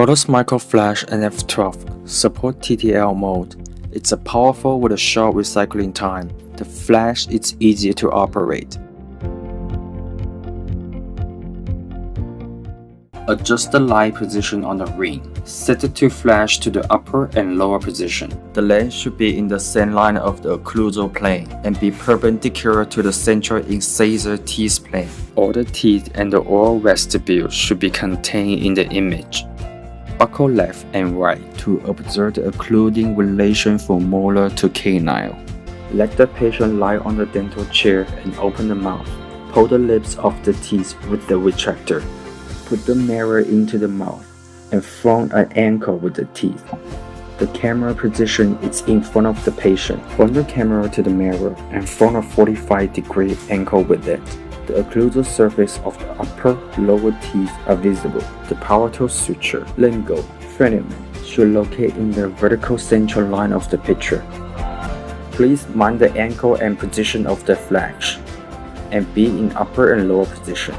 Godox Micro Flash MF12 support TTL mode. It's a powerful with a short recycling time. The flash is easier to operate. Adjust the light position on the ring. Set it to flash to the upper and lower position. The lens should be in the same line of the occlusal plane and be perpendicular to the central incisor teeth plane. All the teeth and the oral vestibule should be contained in the image. Buckle left and right to observe the occluding relation from molar to canine. Let the patient lie on the dental chair and open the mouth. Pull the lips off the teeth with the retractor. Put the mirror into the mouth and front an angle with the teeth. The camera position is in front of the patient. Point the camera to the mirror and front a 45-degree angle with it. The occlusal surface of the upper, lower teeth are visible. The palatal suture, lingual, filament should locate in the vertical central line of the picture. Please mind the angle and position of the flash and be in upper and lower position.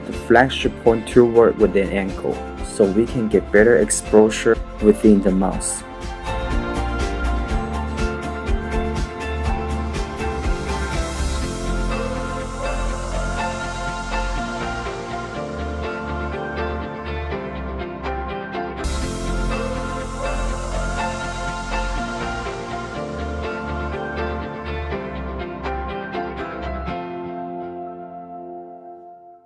The flash should point toward with an angle so we can get better exposure within the mouse.